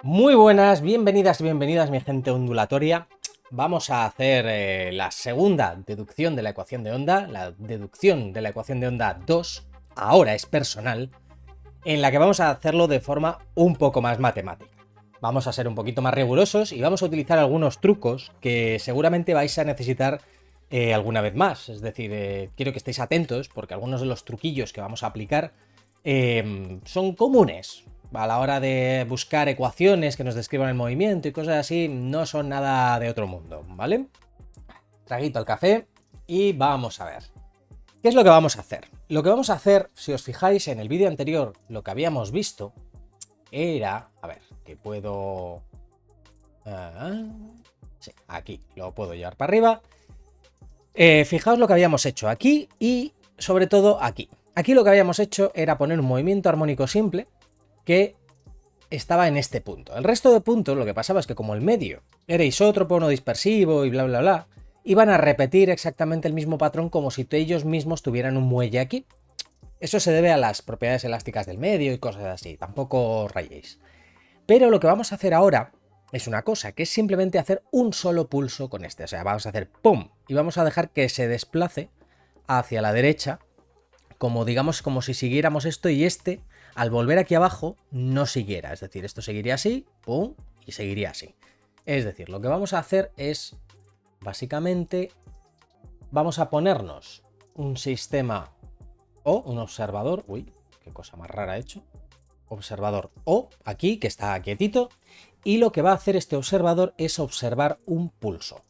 Muy buenas, bienvenidas y bienvenidas mi gente ondulatoria. Vamos a hacer la segunda deducción de la ecuación de onda, la deducción de la ecuación de onda 2, ahora es personal, en la que vamos a hacerlo de forma un poco más matemática. Vamos a ser un poquito más rigurosos y vamos a utilizar algunos trucos que seguramente vais a necesitar alguna vez más. Es decir, quiero que estéis atentos porque algunos de los truquillos que vamos a aplicar son comunes. A la hora de buscar ecuaciones que nos describan el movimiento y cosas así, no son nada de otro mundo, ¿vale? Traguito al café y vamos a ver. ¿Qué es lo que vamos a hacer? Lo que vamos a hacer, si os fijáis en el vídeo anterior, lo que habíamos visto era... A ver, que puedo... sí, aquí, lo puedo llevar para arriba. Fijaos lo que habíamos hecho aquí y sobre todo aquí. Aquí lo que habíamos hecho era poner un movimiento armónico simple que estaba en este punto. El resto de puntos lo que pasaba es que como el medio era isótropo, no dispersivo y bla bla bla, iban a repetir exactamente el mismo patrón como si ellos mismos tuvieran un muelle aquí. Eso se debe a las propiedades elásticas del medio y cosas así, tampoco os rayéis. Pero lo que vamos a hacer ahora es una cosa, que es simplemente hacer un solo pulso con este. O sea, vamos a hacer ¡pum! Y vamos a dejar que se desplace hacia la derecha, como digamos, como si siguiéramos esto y este, al volver aquí abajo, no siguiera. Es decir, esto seguiría así, ¡pum! Y seguiría así. Es decir, lo que vamos a hacer es, básicamente, vamos a ponernos un sistema o un observador. Uy, qué cosa más rara he hecho. Observador O, aquí, que está quietito, y lo que va a hacer este observador es observar un pulso,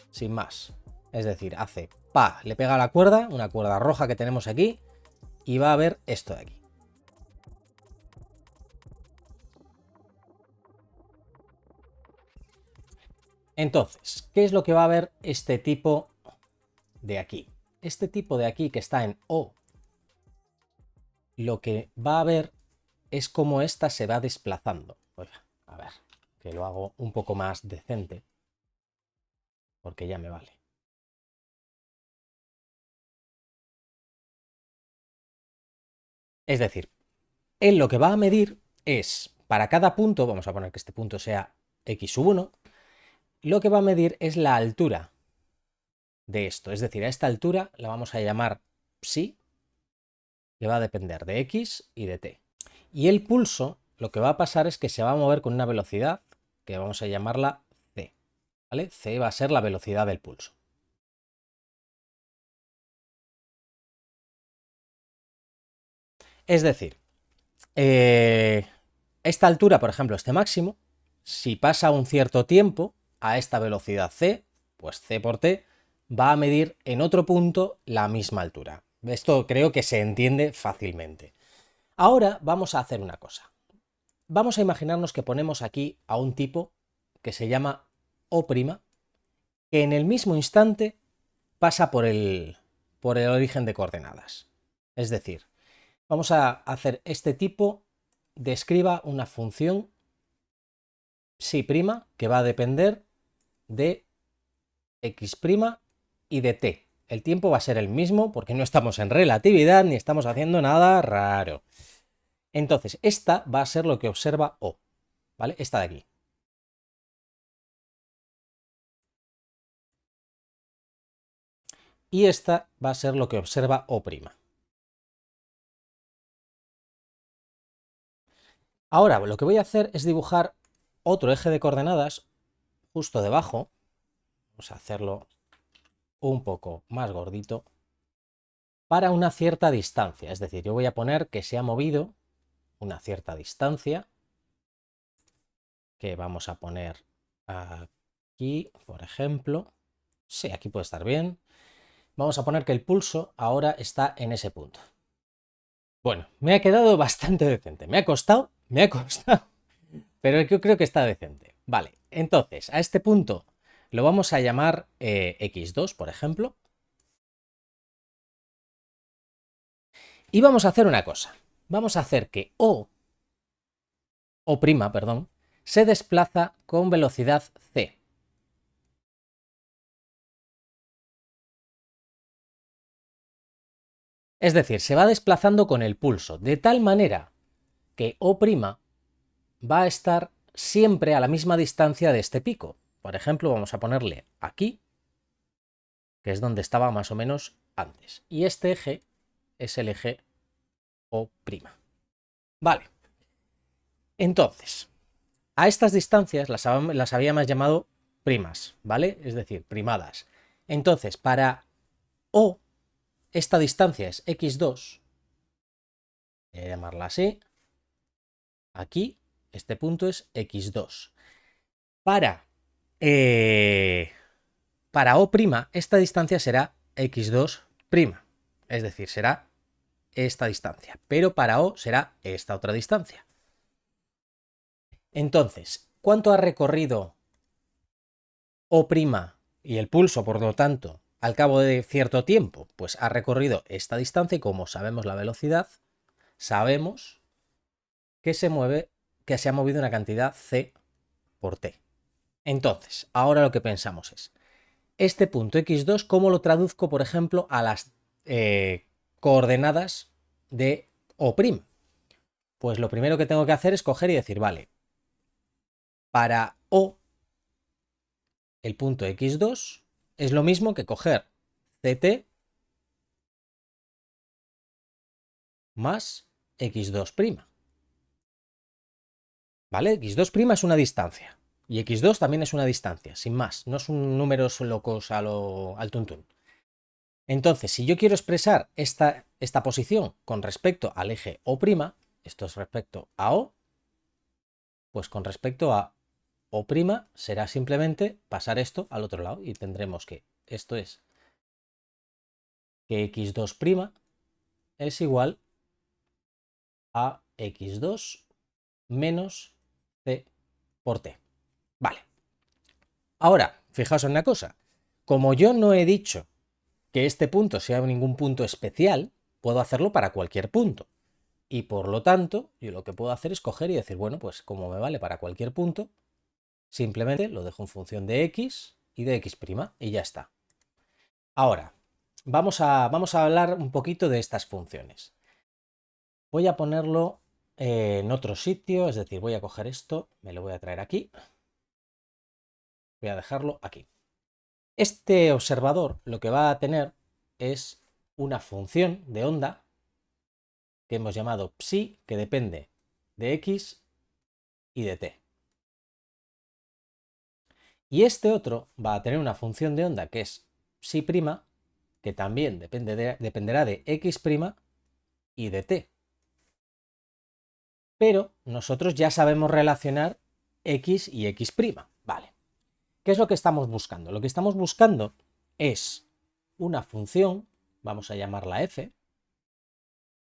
sin más. Es decir, hace pa, le pega a la cuerda, una cuerda roja que tenemos aquí, y va a ver esto de aquí. Entonces, ¿qué es lo que va a ver este tipo de aquí? Este tipo de aquí que está en O, lo que va a ver es cómo esta se va desplazando. Oiga, a ver, que lo hago un poco más decente, porque ya me vale. Es decir, él lo que va a medir es, para cada punto, vamos a poner que este punto sea x1, lo que va a medir es la altura de esto. Es decir, a esta altura la vamos a llamar psi, que va a depender de x y de t. Y el pulso, lo que va a pasar es que se va a mover con una velocidad que vamos a llamarla c. ¿Vale? C va a ser la velocidad del pulso. Es decir, esta altura, por ejemplo, este máximo, si pasa un cierto tiempo a esta velocidad c, pues c por t va a medir en otro punto la misma altura. Esto creo que se entiende fácilmente. Ahora vamos a hacer una cosa. Vamos a imaginarnos que ponemos aquí a un tipo que se llama O', que en el mismo instante pasa por el origen de coordenadas. Es decir, vamos a hacer este tipo describa una función psi' que va a depender de x' y de t. El tiempo va a ser el mismo porque no estamos en relatividad ni estamos haciendo nada raro. Entonces, esta va a ser lo que observa O, ¿vale? Esta de aquí. Y esta va a ser lo que observa O'. Ahora, lo que voy a hacer es dibujar otro eje de coordenadas justo debajo. Vamos a hacerlo un poco más gordito para una cierta distancia. Es decir, yo voy a poner que se ha movido una cierta distancia, que vamos a poner aquí, por ejemplo. Sí, aquí puede estar bien. Vamos a poner que el pulso ahora está en ese punto. Bueno, me ha quedado bastante decente. Me ha costado, pero yo creo que está decente. Vale, entonces, a este punto lo vamos a llamar x2, por ejemplo. Y vamos a hacer una cosa. Vamos a hacer que perdón, se desplaza con velocidad c. Es decir, se va desplazando con el pulso, de tal manera que O' va a estar siempre a la misma distancia de este pico. Por ejemplo, vamos a ponerle aquí, que es donde estaba más o menos antes. Y este eje es el eje O'. Vale. Entonces, a estas distancias las habíamos llamado primas, ¿vale? Es decir, primadas. Entonces, para O, esta distancia es x2, voy a llamarla así. Aquí, este punto es x2. Para O', esta distancia será x2', es decir, será esta distancia, pero para O será esta otra distancia. Entonces, ¿cuánto ha recorrido O' y el pulso, por lo tanto, al cabo de cierto tiempo? Pues ha recorrido esta distancia y como sabemos la velocidad, sabemos que se ha movido una cantidad c por t. Entonces, ahora lo que pensamos es, este punto x2, ¿cómo lo traduzco, por ejemplo, a las coordenadas de O'? Pues lo primero que tengo que hacer es coger y decir, vale, para O, el punto x2 es lo mismo que coger ct más x2'. ¿Vale? x2' es una distancia. Y x2 también es una distancia, sin más. No son números locos al tuntún. Entonces, si yo quiero expresar esta posición con respecto al eje O', esto es respecto a O, pues con respecto a O' será simplemente pasar esto al otro lado y tendremos que esto es que x2' es igual a x2 menos c por t. Vale. Ahora, fijaos en una cosa. Como yo no he dicho que este punto sea ningún punto especial, puedo hacerlo para cualquier punto. Y por lo tanto, yo lo que puedo hacer es coger y decir, bueno, pues como me vale para cualquier punto, simplemente lo dejo en función de x y de x' y ya está. Ahora, vamos a hablar un poquito de estas funciones. Voy a ponerlo en otro sitio, es decir, voy a coger esto, me lo voy a traer aquí, voy a dejarlo aquí. Este observador lo que va a tener es una función de onda que hemos llamado psi, que depende de x y de t. Y este otro va a tener una función de onda que es psi', que también dependerá de x' y de t. Pero nosotros ya sabemos relacionar x y x'. Vale. ¿Qué es lo que estamos buscando? Lo que estamos buscando es una función, vamos a llamarla f.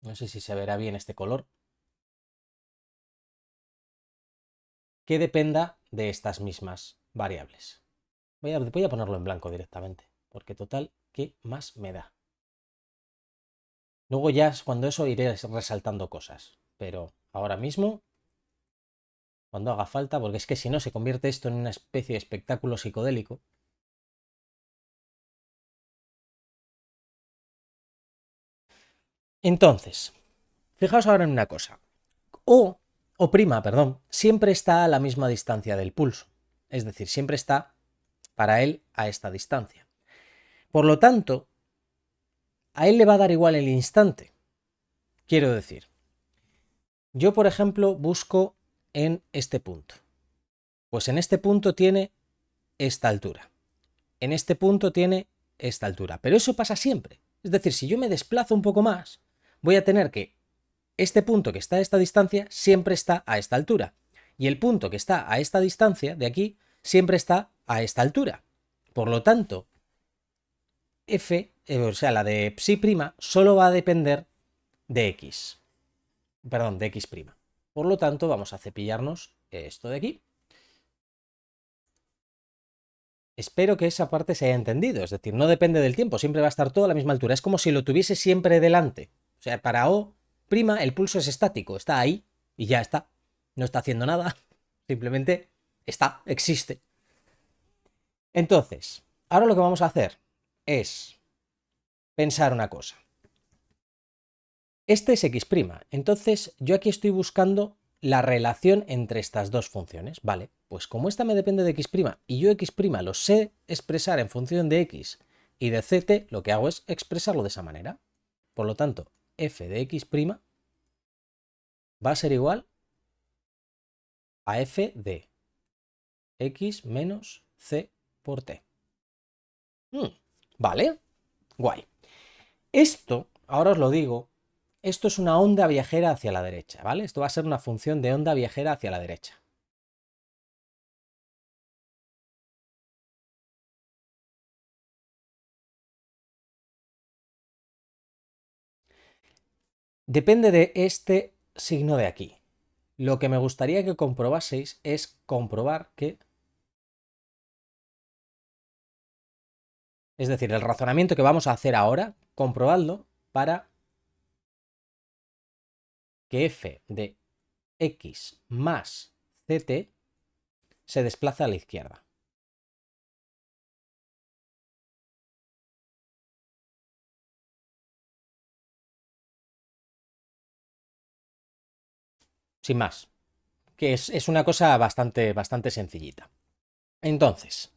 No sé si se verá bien este color. Que dependa de estas mismas variables. Voy a ponerlo en blanco directamente, porque total, ¿qué más me da? Luego ya cuando eso iré resaltando cosas, pero ahora mismo, cuando haga falta, porque es que si no se convierte esto en una especie de espectáculo psicodélico. Entonces, fijaos ahora en una cosa. O', perdón, siempre está a la misma distancia del pulso. Es decir, siempre está para él a esta distancia. Por lo tanto, a él le va a dar igual el instante. Quiero decir, yo por ejemplo busco en este punto. Pues en este punto tiene esta altura. En este punto tiene esta altura. Pero eso pasa siempre. Es decir, si yo me desplazo un poco más, voy a tener que este punto que está a esta distancia siempre está a esta altura. Y el punto que está a esta distancia, de aquí, siempre está a esta altura. Por lo tanto, f, o sea, la de psi', solo va a depender de x. Perdón, de x'. Por lo tanto, vamos a cepillarnos esto de aquí. Espero que esa parte se haya entendido, es decir, no depende del tiempo, siempre va a estar todo a la misma altura. Es como si lo tuviese siempre delante. O sea, para O', el pulso es estático, está ahí y ya está. No está haciendo nada, simplemente está, existe. Entonces, ahora lo que vamos a hacer es pensar una cosa. Este es x', entonces yo aquí estoy buscando la relación entre estas dos funciones. Vale, pues como esta me depende de x' y yo x' lo sé expresar en función de x y de ct, lo que hago es expresarlo de esa manera. Por lo tanto, f de x' va a ser igual a f de x menos c por t. Vale, guay. Esto, ahora os lo digo, esto es una onda viajera hacia la derecha, ¿vale? Esto va a ser una función de onda viajera hacia la derecha. Depende de este signo de aquí. Lo que me gustaría que comprobaseis es comprobar que... Es decir, el razonamiento que vamos a hacer ahora, comprobadlo para que f de x más ct se desplaza a la izquierda. Sin más, que es una cosa bastante sencillita. Entonces,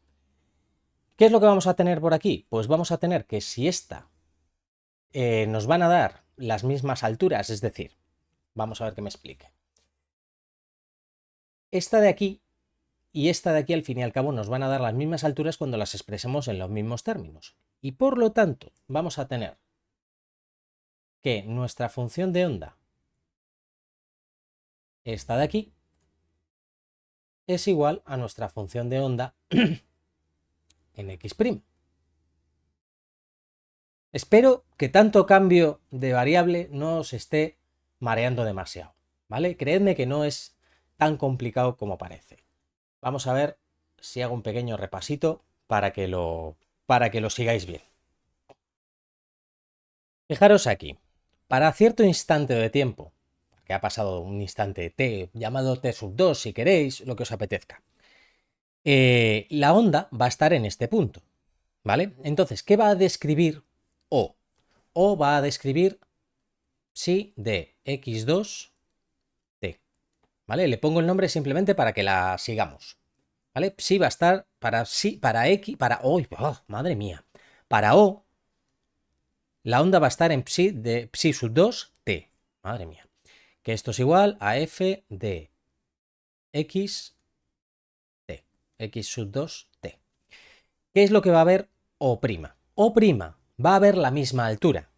¿qué es lo que vamos a tener por aquí? Pues vamos a tener que si esta nos van a dar las mismas alturas, es decir, vamos a ver que me explique. Esta de aquí y esta de aquí al fin y al cabo nos van a dar las mismas alturas cuando las expresemos en los mismos términos. Y por lo tanto vamos a tener que nuestra función de onda, esta de aquí, es igual a nuestra función de onda en x'. Espero que tanto cambio de variable no os esté mareando demasiado, ¿vale? Creedme que no es tan complicado como parece. Vamos a ver si hago un pequeño repasito para que lo sigáis bien. Fijaros aquí, para cierto instante de tiempo, que ha pasado un instante t, llamado t sub 2 si queréis, lo que os apetezca, la onda va a estar en este punto, ¿vale? Entonces, ¿qué va a describir O? O va a describir psi de x2 t, ¿vale? Le pongo el nombre simplemente para que la sigamos, ¿vale? Psi va a estar para psi, para x, para O, oh, madre mía, para O, la onda va a estar en psi de psi sub 2 t, madre mía, que esto es igual a f de x t, x sub 2 t. ¿Qué es lo que va a haber O'? O' va a haber la misma altura,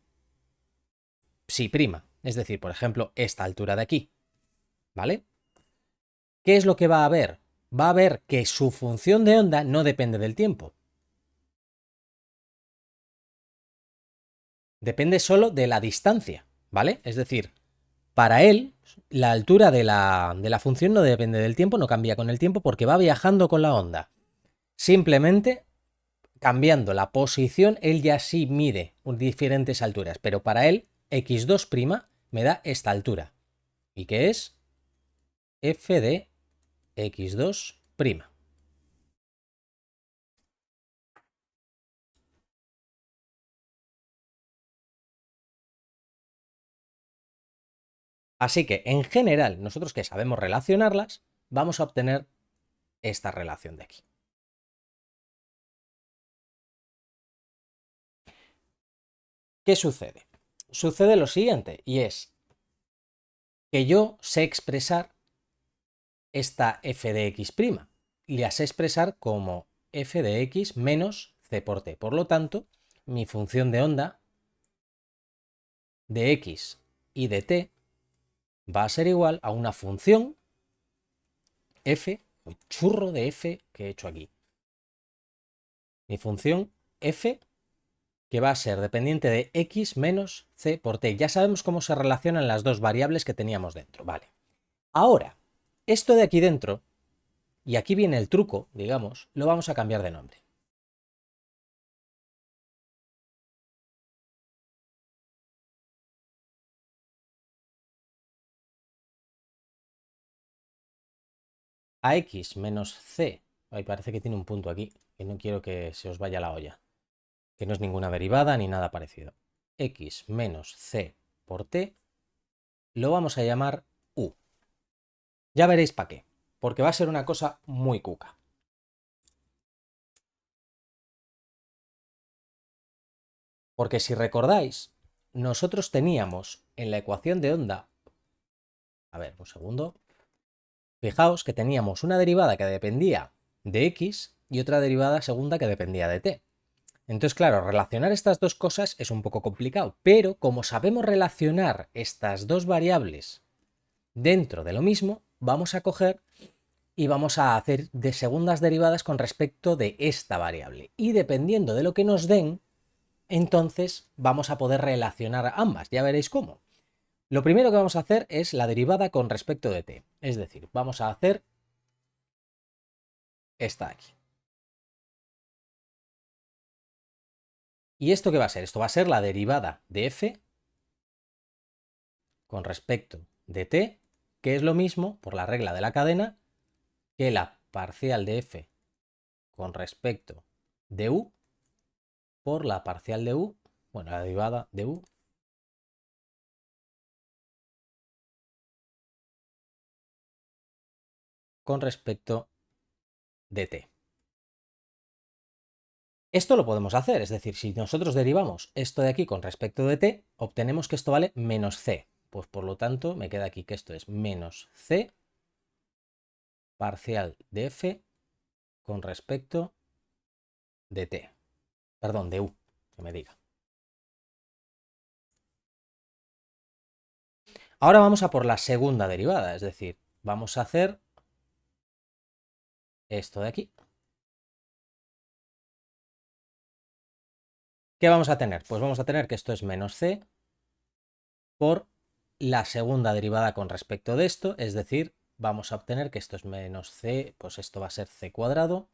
psi prima, es decir, por ejemplo, esta altura de aquí, ¿vale? ¿Qué es lo que va a haber? Va a ver que su función de onda no depende del tiempo. Depende solo de la distancia, ¿vale? Es decir, para él, la altura de la función no depende del tiempo, no cambia con el tiempo porque va viajando con la onda. Simplemente cambiando la posición, él ya sí mide diferentes alturas, pero para él, x2' me da esta altura. ¿Y qué es? F de x2'. Así que, en general, nosotros que sabemos relacionarlas, vamos a obtener esta relación de aquí. ¿Qué sucede? Sucede lo siguiente, y es que yo sé expresar esta f de x', la sé expresar como f de x menos c por t. Por lo tanto, mi función de onda de x y de t va a ser igual a una función f, el churro de f que he hecho aquí. Mi función f que va a ser dependiente de x menos c por t. Ya sabemos cómo se relacionan las dos variables que teníamos dentro. Vale. Ahora, esto de aquí dentro, y aquí viene el truco, digamos, lo vamos a cambiar de nombre. A x menos c, ay, parece que tiene un punto aquí, que no quiero que se os vaya la olla, que no es ninguna derivada ni nada parecido. X menos c por t lo vamos a llamar u. Ya veréis para qué, porque va a ser una cosa muy cuca. Porque si recordáis, nosotros teníamos en la ecuación de onda, a ver, un segundo, fijaos que teníamos una derivada que dependía de x y otra derivada segunda que dependía de t. Entonces, claro, relacionar estas dos cosas es un poco complicado, pero como sabemos relacionar estas dos variables dentro de lo mismo, vamos a coger y vamos a hacer de segundas derivadas con respecto de esta variable. Y dependiendo de lo que nos den, entonces vamos a poder relacionar ambas. Ya veréis cómo. Lo primero que vamos a hacer es la derivada con respecto de t. Es decir, vamos a hacer esta de aquí. ¿Y esto qué va a ser? Esto va a ser la derivada de f con respecto de t, que es lo mismo, por la regla de la cadena, que la parcial de f con respecto de u por la parcial de u, bueno, la derivada de u con respecto de t. Esto lo podemos hacer, es decir, si nosotros derivamos esto de aquí con respecto de t, obtenemos que esto vale menos c. Pues por lo tanto, me queda aquí que esto es menos c parcial de f con respecto de t. Perdón, de u, que me diga. Ahora vamos a por la segunda derivada, es decir, vamos a hacer esto de aquí. ¿Qué vamos a tener? Pues vamos a tener que esto es menos c por la segunda derivada con respecto de esto, es decir, vamos a obtener que esto es menos c, pues esto va a ser c cuadrado.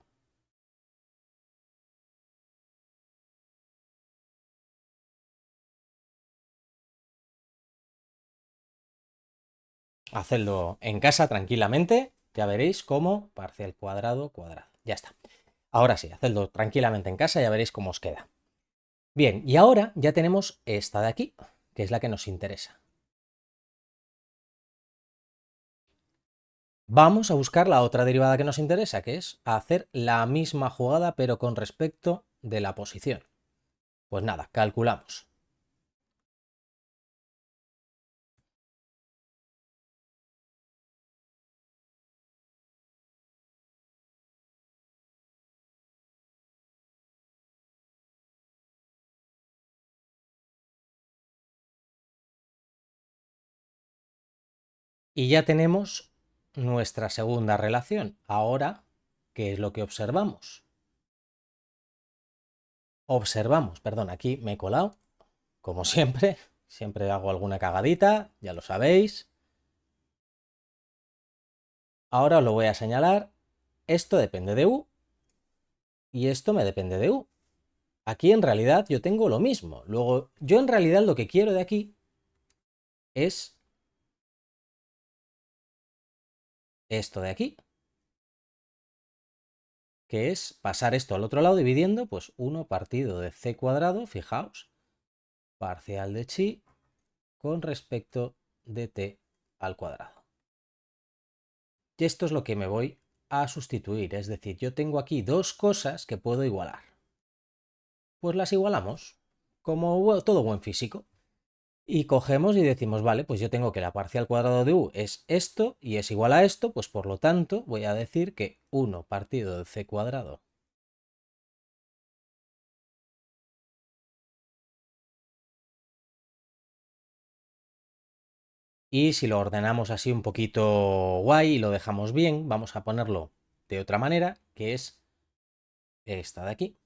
Hacedlo en casa tranquilamente, ya veréis cómo parcial cuadrado, cuadrado. Ya está. Ahora sí, hacedlo tranquilamente en casa, ya veréis cómo os queda. Bien, y ahora ya tenemos esta de aquí, que es la que nos interesa. Vamos a buscar la otra derivada que nos interesa, que es hacer la misma jugada pero con respecto de la posición. Pues nada, calculamos. Y ya tenemos nuestra segunda relación. Ahora, ¿qué es lo que observamos? Observamos, perdón, aquí me he colado, como siempre, siempre hago alguna cagadita, ya lo sabéis. Ahora os lo voy a señalar. Esto depende de u y esto me depende de u. Aquí en realidad yo tengo lo mismo. Luego, yo en realidad lo que quiero de aquí es esto de aquí, que es pasar esto al otro lado dividiendo, pues 1 partido de c cuadrado, fijaos, parcial de chi con respecto de t al cuadrado. Y esto es lo que me voy a sustituir, es decir, yo tengo aquí dos cosas que puedo igualar. Pues las igualamos, como todo buen físico. Y cogemos y decimos, vale, pues yo tengo que la parcial cuadrado de u es esto y es igual a esto, pues por lo tanto voy a decir que 1 partido de c cuadrado y si lo ordenamos así un poquito guay y lo dejamos bien, vamos a ponerlo de otra manera, que es esta de aquí.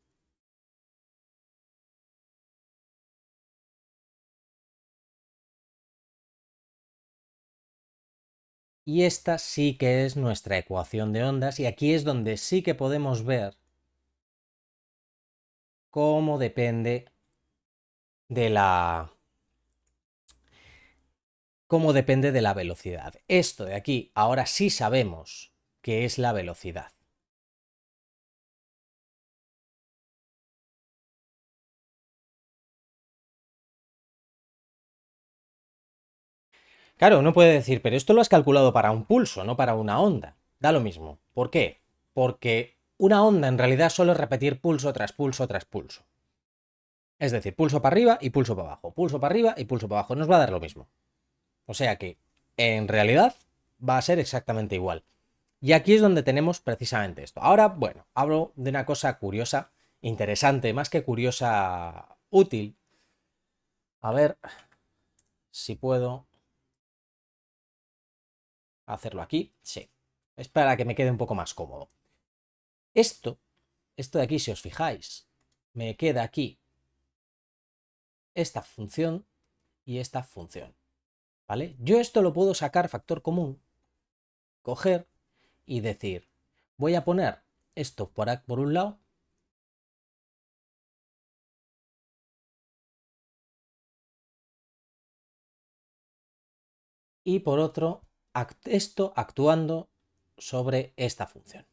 Y esta sí que es nuestra ecuación de ondas y aquí es donde sí que podemos ver cómo depende de la velocidad. Esto de aquí ahora sí sabemos qué es la velocidad. Claro, uno puede decir, pero esto lo has calculado para un pulso, no para una onda. Da lo mismo. ¿Por qué? Porque una onda en realidad solo es repetir pulso tras pulso tras pulso. Es decir, pulso para arriba y pulso para abajo, pulso para arriba y pulso para abajo. Nos va a dar lo mismo. O sea que, en realidad, va a ser exactamente igual. Y aquí es donde tenemos precisamente esto. Ahora, bueno, hablo de una cosa curiosa, interesante, más que curiosa, útil. A ver si puedo hacerlo aquí. Sí. Es para que me quede un poco más cómodo. Esto de aquí, si os fijáis, me queda aquí esta función y esta función. ¿Vale? Yo esto lo puedo sacar factor común, coger y decir, voy a poner esto por un lado y por otro esto actuando sobre esta función.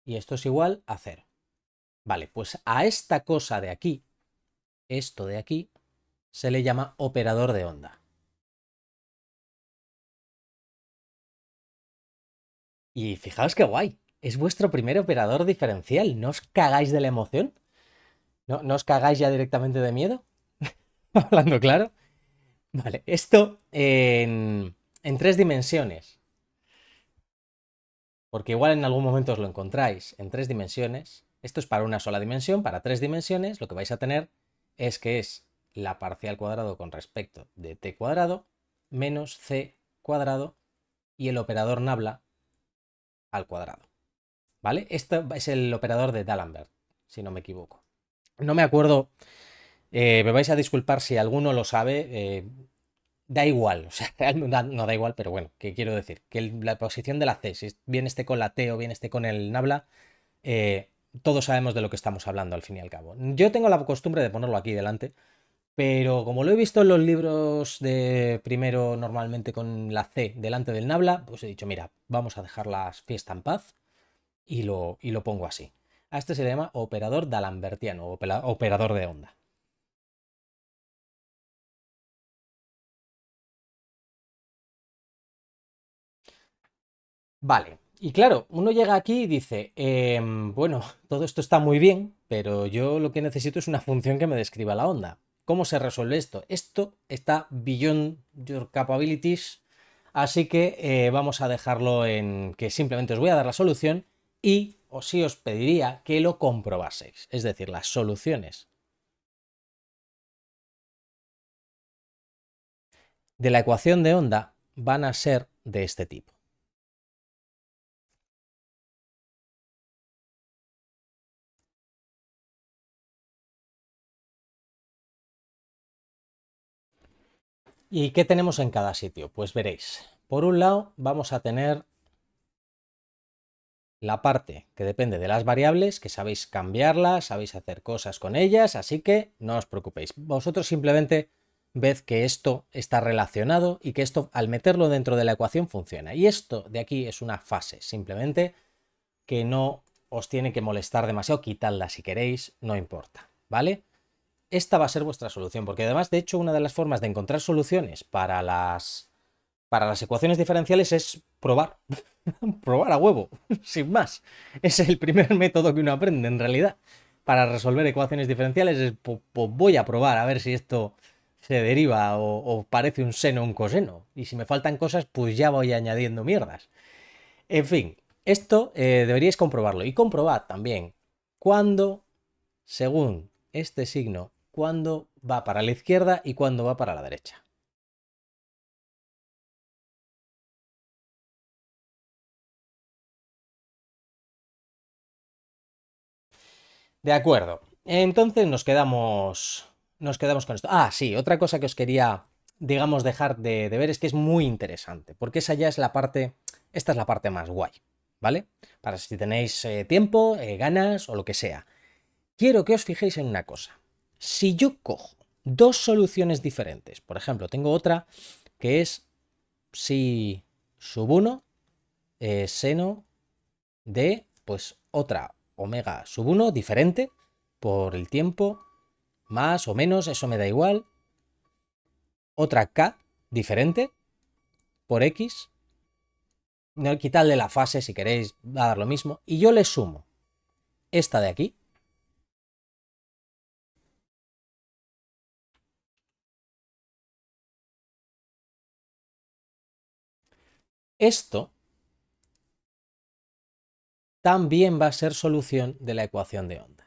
Y esto es igual a 0. Vale, pues a esta cosa de aquí, esto de aquí, se le llama operador de onda. Y fijaos qué guay, es vuestro primer operador diferencial, ¿no os cagáis de la emoción? ¿No os cagáis ya directamente de miedo? Hablando claro. Vale, esto en 3 dimensiones, porque igual en algún momento os lo encontráis en 3 dimensiones. Esto es para una sola dimensión, para 3 dimensiones lo que vais a tener es que es la parcial cuadrado con respecto de t cuadrado menos c cuadrado y el operador nabla al cuadrado. ¿Vale? Esto es el operador de D'Alembert, si no me equivoco. No me acuerdo, me vais a disculpar si alguno lo sabe, da igual, o sea, no da igual, pero bueno, ¿qué quiero decir? Que la posición de la C, si bien esté con la T o bien esté con el nabla, eh, todos sabemos de lo que estamos hablando al fin y al cabo. Yo tengo la costumbre de ponerlo aquí delante, pero como lo he visto en los libros de primero normalmente con la C delante del nabla, pues he dicho, mira, vamos a dejar la fiesta en paz y lo pongo así. A este se le llama operador d'Alembertiano, operador de onda. Vale, y claro, uno llega aquí y dice, bueno, todo esto está muy bien, pero yo lo que necesito es una función que me describa la onda. ¿Cómo se resuelve esto? Esto está beyond your capabilities, así que vamos a dejarlo en que simplemente os voy a dar la solución y sí os pediría que lo comprobaseis. Es decir, las soluciones de la ecuación de onda van a ser de este tipo. ¿Y qué tenemos en cada sitio? Pues veréis. Por un lado, vamos a tener la parte que depende de las variables, que sabéis cambiarlas, sabéis hacer cosas con ellas, así que no os preocupéis. Vosotros simplemente ved que esto está relacionado y que esto al meterlo dentro de la ecuación funciona. Y esto de aquí es una fase, simplemente que no os tiene que molestar demasiado, quitadla si queréis, no importa, ¿vale? Esta va a ser vuestra solución, porque además, de hecho, una de las formas de encontrar soluciones para las ecuaciones diferenciales es probar. Probar a huevo, sin más. Es el primer método que uno aprende, en realidad, para resolver ecuaciones diferenciales. Es, pues, voy a probar a ver si esto se deriva o parece un seno o un coseno. Y si me faltan cosas, pues ya voy añadiendo mierdas. En fin, esto deberíais comprobarlo. Y comprobad también cuándo, según este signo, cuándo va para la izquierda y cuándo va para la derecha. De acuerdo. Entonces nos quedamos con esto. Ah, sí, otra cosa que os quería, digamos, dejar de ver es que es muy interesante, porque esa ya es la parte, esta es la parte más guay, ¿vale? Para si tenéis tiempo, ganas o lo que sea. Quiero que os fijéis en una cosa. Si yo cojo dos soluciones diferentes, por ejemplo, tengo otra que es si sub 1 seno de, pues, otra omega sub 1 diferente por el tiempo, más o menos, eso me da igual. otra K diferente por X, no, quitarle la fase si queréis, va a dar lo mismo, y yo le sumo esta de aquí, esto también va a ser solución de la ecuación de onda.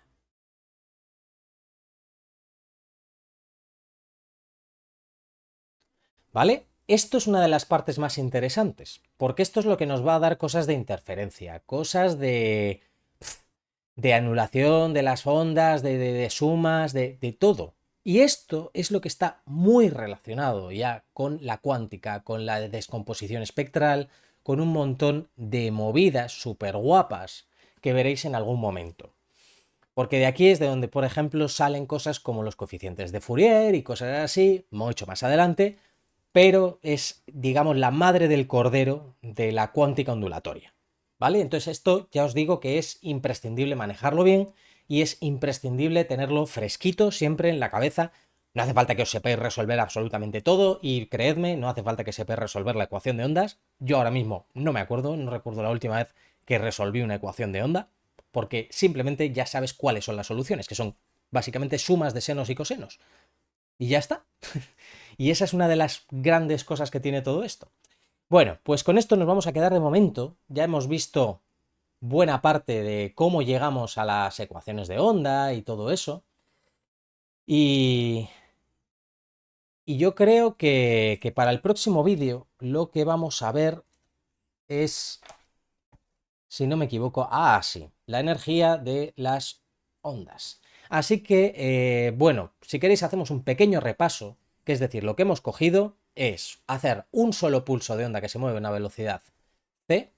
¿Vale? Esto es una de las partes más interesantes, porque esto es lo que nos va a dar cosas de interferencia, cosas de anulación de las ondas, de sumas, de todo. Y esto es lo que está muy relacionado ya con la cuántica, con la descomposición espectral, con un montón de movidas súper guapas que veréis en algún momento. Porque de aquí es de donde, por ejemplo, salen cosas como los coeficientes de Fourier y cosas así, mucho más adelante, pero es, digamos, la madre del cordero de la cuántica ondulatoria. ¿Vale? Entonces esto ya os digo que es imprescindible manejarlo bien y es imprescindible tenerlo fresquito siempre en la cabeza. No hace falta que os sepáis resolver absolutamente todo y creedme, no hace falta que sepáis resolver la ecuación de ondas. Yo ahora mismo no me acuerdo, no recuerdo la última vez que resolví una ecuación de onda, porque simplemente ya sabes cuáles son las soluciones, que son básicamente sumas de senos y cosenos. Y ya está. Y esa es una de las grandes cosas que tiene todo esto. Bueno, pues con esto nos vamos a quedar de momento. Ya hemos visto buena parte de cómo llegamos a las ecuaciones de onda y todo eso. Y yo creo que para el próximo vídeo lo que vamos a ver es, si no me equivoco, sí, la energía de las ondas. Así que, bueno, si queréis hacemos un pequeño repaso, que es decir, lo que hemos cogido es hacer un solo pulso de onda que se mueve a una velocidad c.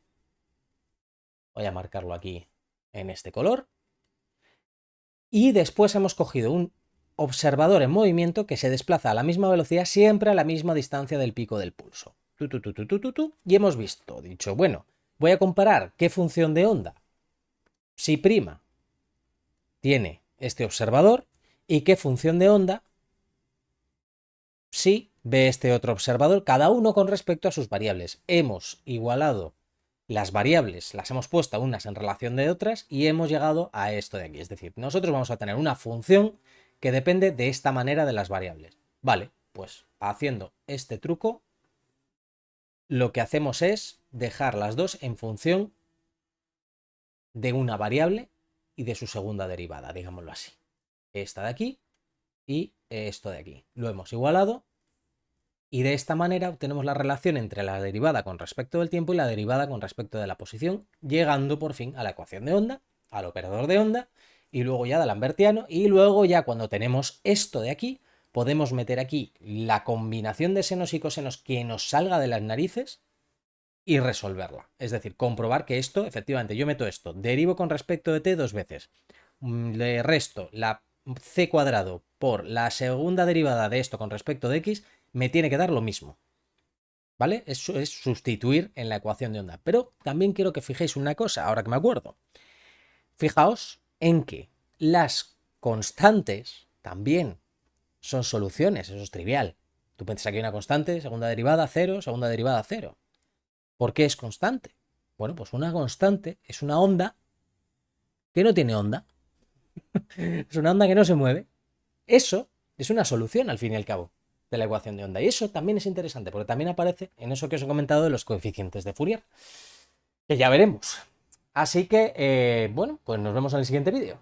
Voy a marcarlo aquí en este color. Y después hemos cogido un observador en movimiento que se desplaza a la misma velocidad, siempre a la misma distancia del pico del pulso. Y hemos dicho, bueno, voy a comparar qué función de onda si prima tiene este observador y qué función de onda si ve este otro observador, cada uno con respecto a sus variables. Hemos igualado las variables, las hemos puesto unas en relación de otras y hemos llegado a esto de aquí. Es decir, nosotros vamos a tener una función que depende de esta manera de las variables. Vale, pues haciendo este truco, lo que hacemos es dejar las dos en función de una variable y de su segunda derivada, digámoslo así. Esta de aquí y esto de aquí. Lo hemos igualado y de esta manera obtenemos la relación entre la derivada con respecto del tiempo y la derivada con respecto de la posición, llegando por fin a la ecuación de onda, al operador de onda, y luego ya de Lambertiano, y luego ya cuando tenemos esto de aquí, podemos meter aquí la combinación de senos y cosenos que nos salga de las narices y resolverla. Es decir, comprobar que esto, efectivamente, yo meto esto, derivo con respecto de t dos veces, le resto la c cuadrado por la segunda derivada de esto con respecto de x, me tiene que dar lo mismo. ¿Vale? Eso es sustituir en la ecuación de onda. Pero también quiero que fijéis una cosa, ahora que me acuerdo. Fijaos en que las constantes también son soluciones, eso es trivial. Tú piensas que hay una constante, segunda derivada 0, segunda derivada 0. ¿Por qué es constante? Bueno, pues una constante es una onda que no tiene onda. Es una onda que no se mueve. Eso es una solución al fin y al cabo de la ecuación de onda. Y eso también es interesante porque también aparece en eso que os he comentado de los coeficientes de Fourier, que ya veremos. Así que, bueno, pues nos vemos en el siguiente vídeo.